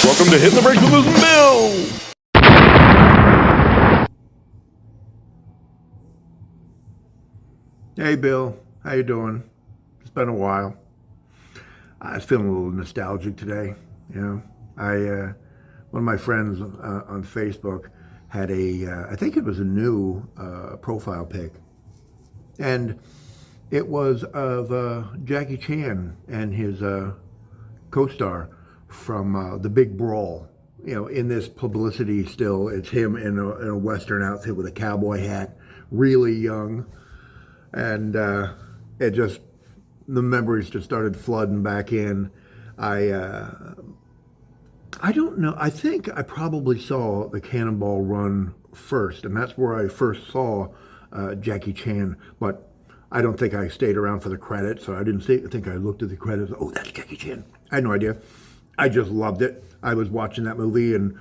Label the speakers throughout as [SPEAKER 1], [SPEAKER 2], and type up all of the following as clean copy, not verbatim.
[SPEAKER 1] Welcome to Hit the Brakes with Bill.
[SPEAKER 2] Hey Bill, how you doing? It's been a while. I was feeling a little nostalgic today. One of my friends on Facebook had I think it was a new profile pic, and it was of Jackie Chan and his co-star from The Big Brawl. You know, in this publicity still, it's him in a Western outfit with a cowboy hat, really young. And the memories just started flooding back in. I don't know. I think I probably saw the Cannonball Run first, and that's where I first saw Jackie Chan. But I don't think I stayed around for the credits, so I didn't think I looked at the credits. Oh, that's Jackie Chan. I had no idea. I just loved it. I was watching that movie, and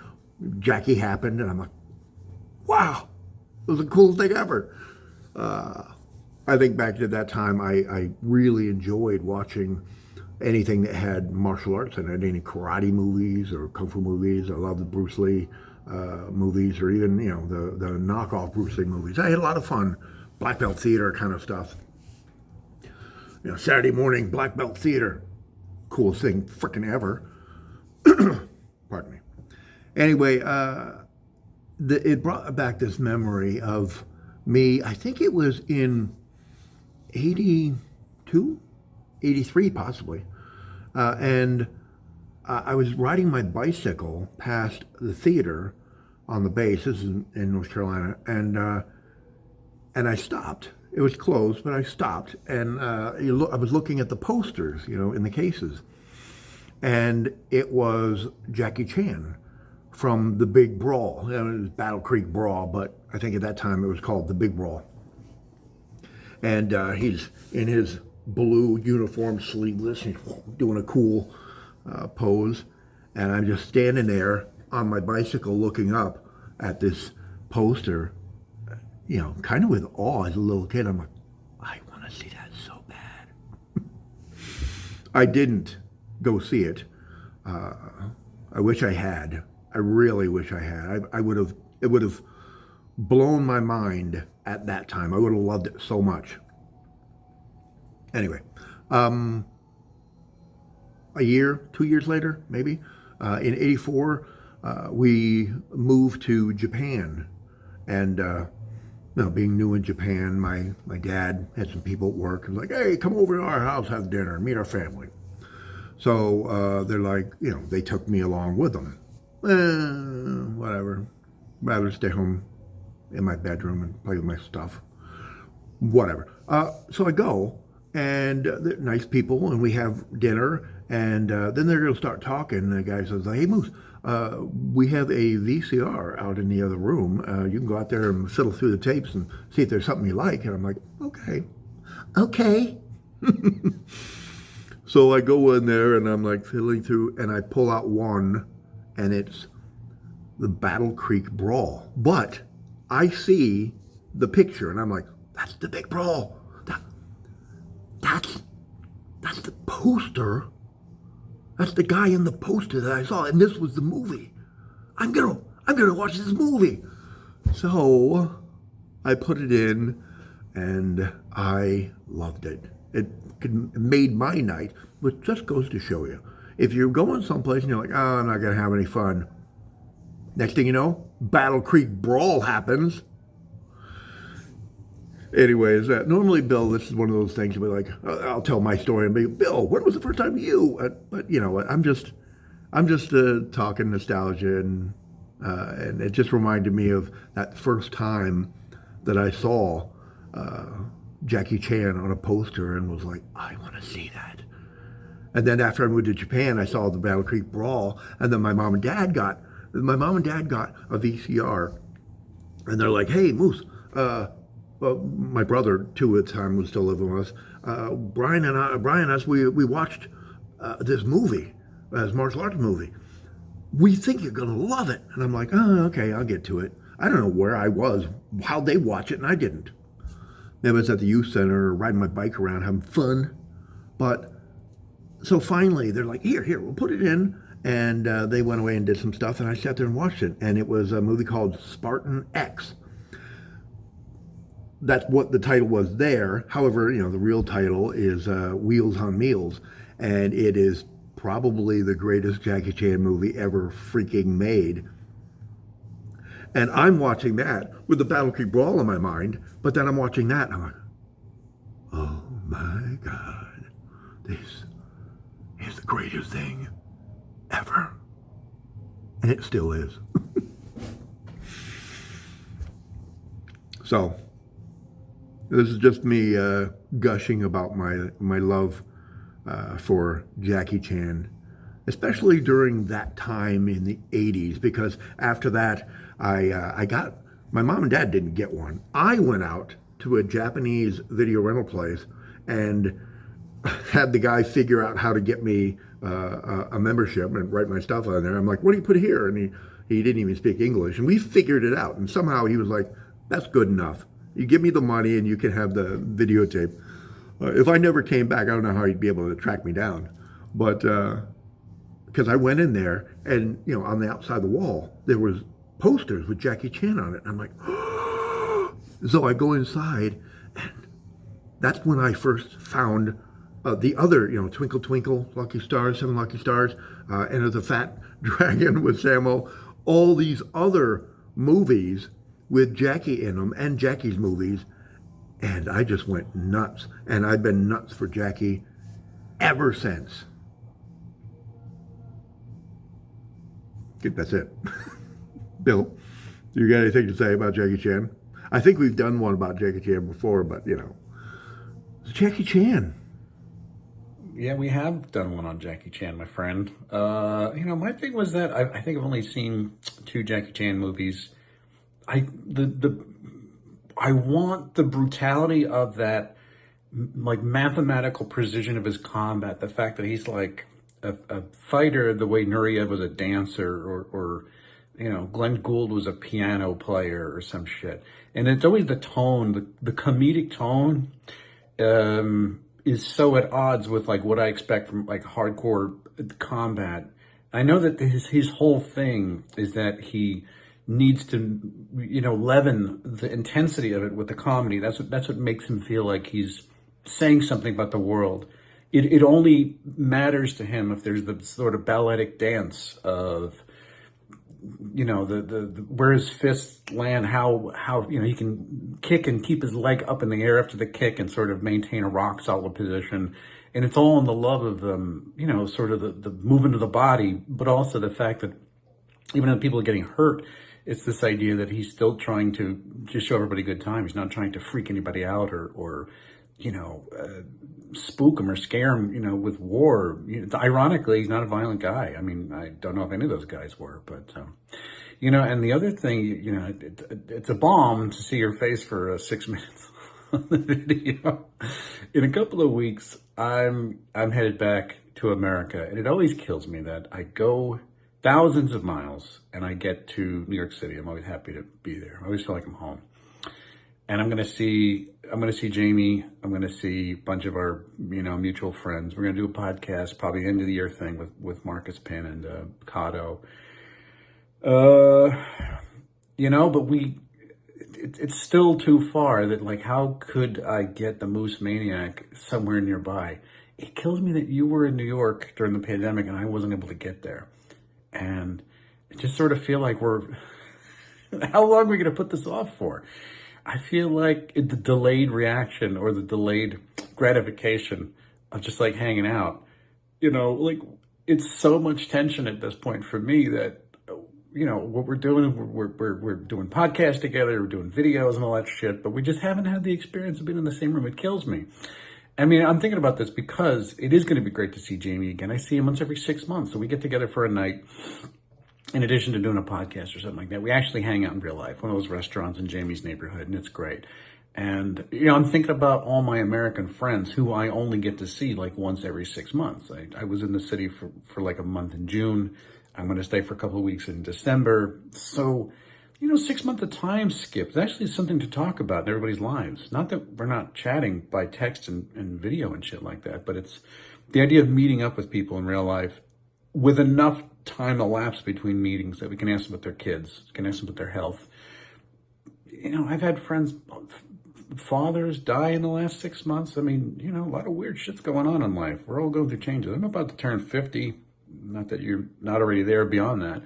[SPEAKER 2] Jackie happened, and I'm like, wow, it was the coolest thing ever. I think back to that time, I really enjoyed watching anything that had martial arts in it, any karate movies or kung fu movies. I loved the Bruce Lee movies, or even, you know, the knockoff Bruce Lee movies. I had a lot of fun, black belt theater kind of stuff. You know, Saturday morning, black belt theater, coolest thing freaking ever. Pardon me. Anyway, it brought back this memory of me. I think it was in 82, 83 possibly. And I was riding my bicycle past the theater on the base. This is in North Carolina. And I stopped. It was closed, but I stopped. And I was looking at the posters, you know, in the cases. And it was Jackie Chan from The Big Brawl. You know, it was Battle Creek Brawl, but I think at that time it was called The Big Brawl. And he's in his blue uniform, sleeveless, he's doing a cool pose. And I'm just standing there on my bicycle looking up at this poster, you know, kind of with awe as a little kid. I'm like, I want to see that so bad. I didn't go see it. I wish I had. I really wish I had. It would have blown my mind at that time. I would have loved it so much. Anyway, a year, 2 years later, maybe, in '84, we moved to Japan. And, you know, being new in Japan, my dad had some people at work and was like, hey, come over to our house, have dinner, meet our family. So they're like, you know, they took me along with them. Whatever. Rather stay home in my bedroom and play with my stuff. Whatever. So I go, and they're nice people, and we have dinner, and then they're going to start talking. The guy says, hey, Moose, we have a VCR out in the other room. You can go out there and fiddle through the tapes and see if there's something you like. And I'm like, okay. So I go in there, and I'm like fiddling through, and I pull out one, and it's the Battle Creek Brawl. But I see the picture, and I'm like, that's the Big Brawl. That's the poster. That's the guy in the poster that I saw, and this was the movie. I'm gonna watch this movie. So I put it in, and I loved it. It made my night, which just goes to show you, if you're going someplace and you're like, oh, I'm not gonna have any fun. Next thing you know, Battle Creek Brawl happens. Anyways, normally, Bill, this is one of those things you'll be like, I'll tell my story and be, Bill, when was the first time you? But you know what? I'm just talking nostalgia, and it just reminded me of that first time that I saw Jackie Chan on a poster and was like, I want to see that. And then after I moved to Japan, I saw the Battle Creek Brawl, and then my mom and dad got a VCR, and they're like, hey, Moose, my brother, too, at the time, was still living with us. Brian and us, we watched this movie, this martial arts movie. We think you're going to love it. And I'm like, oh, okay, I'll get to it. I don't know where I was, how they watch it, and I didn't. Maybe I was at the youth center riding my bike around having fun. But so finally, they're like, here, we'll put it in. And they went away and did some stuff, and I sat there and watched it. And it was a movie called Spartan X. That's what the title was there. However, the real title is Wheels on Meals, and it is probably the greatest Jackie Chan movie ever freaking made. And I'm watching that with the Battle Creek Brawl in my mind, but then I'm watching that and I'm like, oh my God, this is the greatest thing ever. And it still is. So, this is just me gushing about my love for Jackie Chan, especially during that time in the 80s, because after that, I got, my mom and dad didn't get one. I went out to a Japanese video rental place and had the guy figure out how to get me a membership and write my stuff on there. I'm like, what do you put here? And he didn't even speak English. And we figured it out. And somehow he was like, that's good enough. You give me the money and you can have the videotape. If I never came back, I don't know how he'd be able to track me down. But because I went in there and, on the outside of the wall, there was posters with Jackie Chan on it. And I'm like, oh. So I go inside, and that's when I first found the other, Twinkle Twinkle, Lucky Stars, Seven Lucky Stars, Enter the Fat Dragon with Sammo, all these other movies with Jackie in them, and Jackie's movies, and I just went nuts. And I've been nuts for Jackie ever since. That's it. Bill, you got anything to say about Jackie Chan? I think we've done one about Jackie Chan before, but, it's Jackie Chan.
[SPEAKER 3] Yeah, we have done one on Jackie Chan, my friend. My thing was that I think I've only seen 2 Jackie Chan movies. I want the brutality of that, like, mathematical precision of his combat. The fact that he's like a fighter the way Nureyev was a dancer, or Glenn Gould was a piano player or some shit. And it's always the tone, the comedic tone is so at odds with like what I expect from like hardcore combat. I know that his whole thing is that he needs to, leaven the intensity of it with the comedy. That's what makes him feel like he's saying something about the world. It only matters to him if there's the sort of balletic dance of, the where his fists land, how he can kick and keep his leg up in the air after the kick and sort of maintain a rock solid position. And it's all in the love of sort of the movement of the body, but also the fact that even though people are getting hurt, it's this idea that he's still trying to just show everybody a good time. He's not trying to freak anybody out or spook them or scare them, with war. Ironically, he's not a violent guy. I mean, I don't know if any of those guys were, but, and the other thing, it's a bomb to see your face for 6 minutes on the video. In a couple of weeks, I'm headed back to America, and it always kills me that I go thousands of miles and I get to New York City. I'm always happy to be there. I always feel like I'm home. And I'm going to see Jamie. I'm going to see a bunch of our, mutual friends. We're going to do a podcast, probably end of the year thing with Marcus Pinn and Cotto. But it's still too far that, like, how could I get the Moose Maniac somewhere nearby? It kills me that you were in New York during the pandemic and I wasn't able to get there. And I just sort of feel like how long are we going to put this off for? I feel like the delayed reaction or the delayed gratification of just like hanging out, like it's so much tension at this point for me that, what we're doing, we're doing podcasts together, we're doing videos and all that shit, but we just haven't had the experience of being in the same room. It kills me. I mean, I'm thinking about this because it is going to be great to see Jamie again. I see him once every 6 months. So we get together for a night. In addition to doing a podcast or something like that, we actually hang out in real life, one of those restaurants in Jamie's neighborhood, and it's great. And, I'm thinking about all my American friends who I only get to see like once every 6 months. I was in the city for like a month in June. I'm going to stay for a couple of weeks in December. So, 6 months of time skip. It's actually something to talk about in everybody's lives. Not that we're not chatting by text and video and shit like that, but it's the idea of meeting up with people in real life with enough time elapsed between meetings that we can ask them about their kids, can ask them about their health. You know, I've had friends, fathers die in the last 6 months. I mean, you know, a lot of weird shit's going on in life. We're all going through changes. I'm about to turn 50. Not that you're not already there beyond that.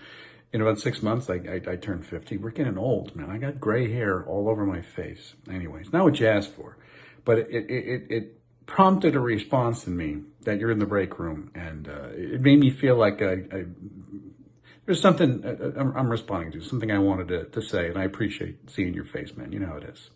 [SPEAKER 3] In about 6 months, I turned 50. We're getting old, man. I got gray hair all over my face. Anyways, not what you asked for. But it prompted a response in me that you're in the break room. And it made me feel like there's something I'm responding to, something I wanted to say. And I appreciate seeing your face, man. You know how it is.